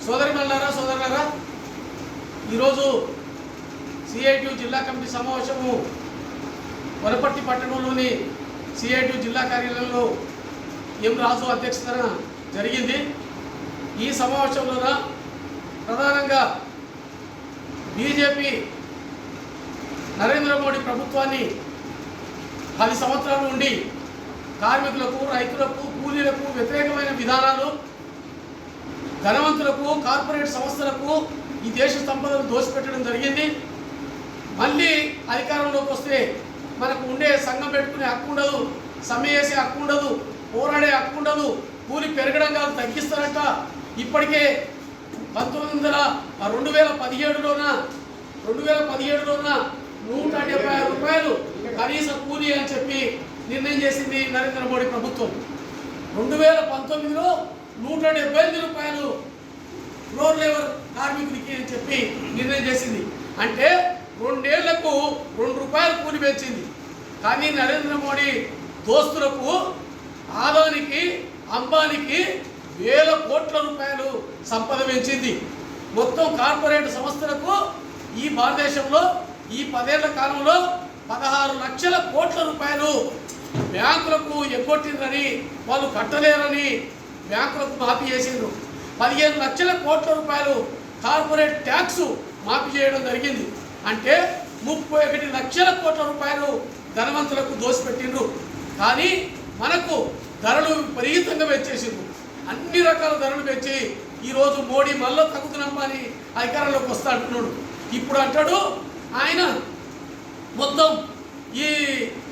సోదరులారా ఈరోజు సిఐటియు జిల్లా కమిటీ సమావేశము వనపర్తి పట్టణంలోని సిఐటియు జిల్లా కార్యాలయంలో ఎం రాజు అధ్యక్షతన జరిగింది. ఈ సమావేశంలో ప్రధానంగా బీజేపీ నరేంద్ర మోడీ ప్రభుత్వాన్ని 10 సంవత్సరాల నుండి కార్మికులకు, రైతులకు, కూలీలకు వ్యతిరేకమైన విధానాలు, ధనవంతులకు, కార్పొరేట్ సంస్థలకు ఈ దేశ సంపదను దోసిపెట్టడం జరిగింది. మళ్ళీ అధికారంలోకి వస్తే మనకు ఉండే సంఘం పెట్టుకునే హక్కు ఉండదు, సమ్మె చేసే హక్కు ఉండదు, పోరాడే హక్కు ఉండదు, కూలి పెరగడం కాదు తగ్గిస్తారట. ఇప్పటికే 2017లోన 176 రూపాయలు కనీస కూలీ అని చెప్పి నిర్ణయం చేసింది నరేంద్ర మోడీ ప్రభుత్వం. 2019లో 175 రూపాయలు ఫ్లోర్ లేబర్ కార్మికుడికి అని చెప్పి నిర్ణయం చేసింది. అంటే 2 ఏళ్లకు 2 రూపాయలు కూలి పెంచింది. కానీ నరేంద్ర మోడీ దోస్తులకు, ఆదానికి, అంబానీకి వేల కోట్ల రూపాయలు సంపద పెంచింది. మొత్తం కార్పొరేట్ సంస్థలకు ఈ భారతదేశంలో ఈ 10 ఏళ్ల కాలంలో 16 లక్షల కోట్ల రూపాయలు బ్యాంకులకు ఎగ్గొట్టిందని, వాళ్ళు కట్టలేరని బ్యాంకులకు మాఫీ చేసిండ్రు. 15 లక్షల కోట్ల రూపాయలు కార్పొరేట్ ట్యాక్స్ మాఫీ చేయడం జరిగింది. అంటే 31 లక్షల కోట్ల రూపాయలు ధనవంతులకు దోసిపెట్టిండ్రు. కానీ మనకు ధరలు విపరీతంగా పెంచేసిండ్రు. అన్ని రకాల ధరలు పెంచి ఈరోజు మోడీ మళ్ళీ తగ్గుతున్నామని అధికారంలోకి వస్తా అంటున్నాడు. ఇప్పుడు అంటాడు ఆయన మొత్తం ఈ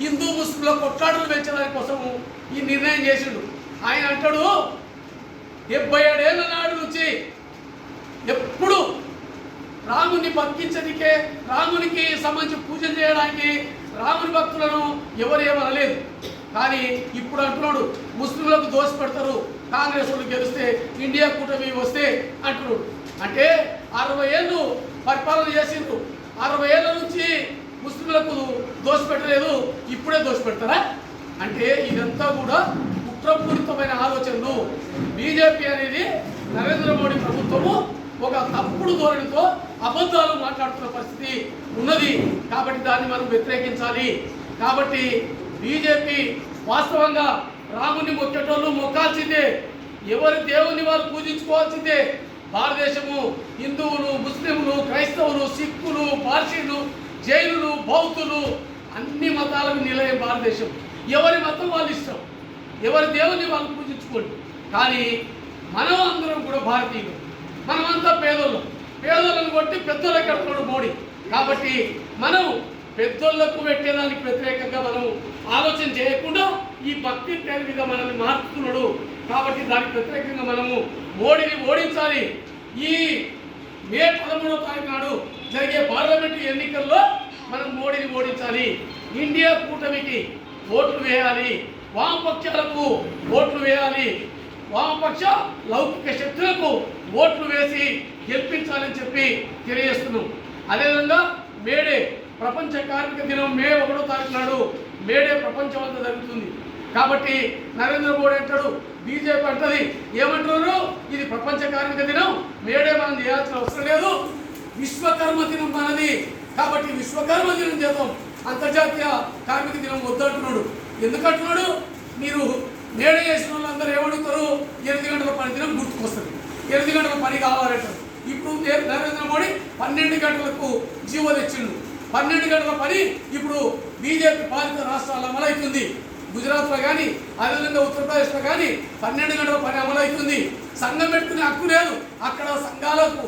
హిందూ ముస్లింల కొట్లాటలు పెంచడానికి కోసం ఈ నిర్ణయం చేసిండు. ఆయన అంటాడు 77 ఏళ్ళ నాడు నుంచి ఎప్పుడు రాముని బతికించడానికే, రామునికి సంబంధించి పూజలు చేయడానికి రాముని భక్తులను ఎవరు ఏమనలేదు. కానీ ఇప్పుడు అంటున్నాడు ముస్లింలకు దోష పెడతారు, కాంగ్రెస్ వాళ్ళు గెలిస్తే, ఇండియా కూటమి వస్తే అంటున్నాడు. అంటే 60 ఏళ్ళు పరిపాలన చేసిండ్రు. 60 ఏళ్ళ నుంచి ముస్లింలకు దోష పెట్టలేదు, ఇప్పుడే దోష పెడతారా? అంటే ఇదంతా కూడా కుట్రపూరితమైన ఆలోచనలు. బీజేపీ అనేది నరేంద్ర మోడీ ప్రభుత్వము ఒక తప్పుడు ధోరణితో అబద్ధాలు మాట్లాడుతున్న పరిస్థితి ఉన్నది. కాబట్టి దాన్ని మనం వ్యతిరేకించాలి. కాబట్టి బీజేపీ వాస్తవంగా రాముని మొక్కేటోళ్ళు మొక్కాల్సిందే, ఎవరి దేవుని వారు పూజించుకోవాల్సిందే. భారతదేశము హిందువులు, ముస్లింలు, క్రైస్తవులు, సిక్కులు, పార్సీలు, జైనులు, బౌద్ధులు అన్ని మతాలకు నిలయం భారతదేశం. ఎవరి మతం వాళ్ళు ఇష్టం, ఎవరి దేవుని వాళ్ళు పూజించుకోండి. కానీ మనం అందరం కూడా భారతీయులు, మనమంతా పేదోళ్ళను కొట్టి పెద్దోళ్ళకి కడుతున్నాడు మోడీ. కాబట్టి మనం పెద్దోళ్లకు పెట్టేదానికి వ్యతిరేకంగా మనం ఆలోచన చేయకుండా ఈ భక్తి పేరు మీద మనల్ని మార్చుతున్నాడు. కాబట్టి దానికి వ్యతిరేకంగా మనము మోడీని ఓడించాలి. ఈ మే 13వ తారీఖు నాడు జరిగే పార్లమెంటు ఎన్నికల్లో మనం మోడీని ఓడించాలి. ఇండియా కూటమికి ఓట్లు వేయాలి, వామపక్షాలకు ఓట్లు వేయాలి, వామపక్ష లౌకిక శక్తులకు ఓట్లు వేసి గెలిపించాలని చెప్పి తెలియజేస్తున్నాం. అదేవిధంగా మేడే ప్రపంచ కార్మిక దినం మే 1వ తారీఖు నాడు మేడే ప్రపంచం అంతా జరుగుతుంది. కాబట్టి నరేంద్ర మోడీ అంటాడు, బీజేపీ అంటది, ఏమంటున్నారు, ఇది ప్రపంచ కార్మిక దినం, మేడే మనం చేయాల్సిన అవసరం లేదు, విశ్వకర్మ దినం మనది. కాబట్టి విశ్వకర్మ దినం చేద్దాం, అంతర్జాతీయ కార్మిక దినం వద్దంటున్నాడు. ఎందుకంటున్నాడు, మీరు మేడే చేసిన వాళ్ళందరూ ఏమడుగుతారు, 8 గంటల పని దినం గుర్తుకొస్తుంది, 8 గంటల పని కావాలంటారు. ఇప్పుడు నరేంద్ర మోడీ 12 గంటలకు జీవో తెచ్చిండు. 12 గంటల పని ఇప్పుడు బీజేపీ పాలిత రాష్ట్రాలు అమలవుతుంది. గుజరాత్లో కానీ, అదేవిధంగా ఉత్తరప్రదేశ్లో కానీ 12 గంటల పని అమలవుతుంది. సంఘం పెట్టుకునే హక్కు లేదు. అక్కడ సంఘాలకు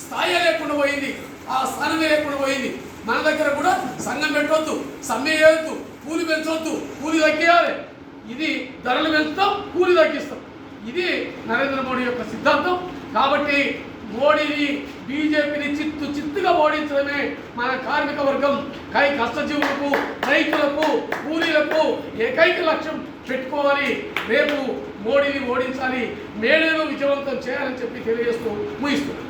స్థాయి లేకుండా పోయింది, ఆ స్థానమే లేకుండా పోయింది. మన దగ్గర కూడా సంఘం పెట్టవద్దు, సమ్మె చేయొద్దు, కూలి పెంచవద్దు, కూలి తగ్గియాలి. ఇది ధరలు పెంచుతాం, కూలి తగ్గిస్తాం. ఇది నరేంద్ర మోడీ యొక్క సిద్ధాంతం. కాబట్టి మోడీని, బీజేపీని చిత్తుగా ఓడించడమే మన కార్మిక వర్గం, కష్టజీవులకు, రైతులకు, కూలీలకు ఏకైక లక్ష్యం పెట్టుకోవాలి. రేపు మోడీని ఓడించాలి, మేడేను విజయవంతం చేయాలని చెప్పి తెలియజేస్తూ ముగిస్తున్నాం.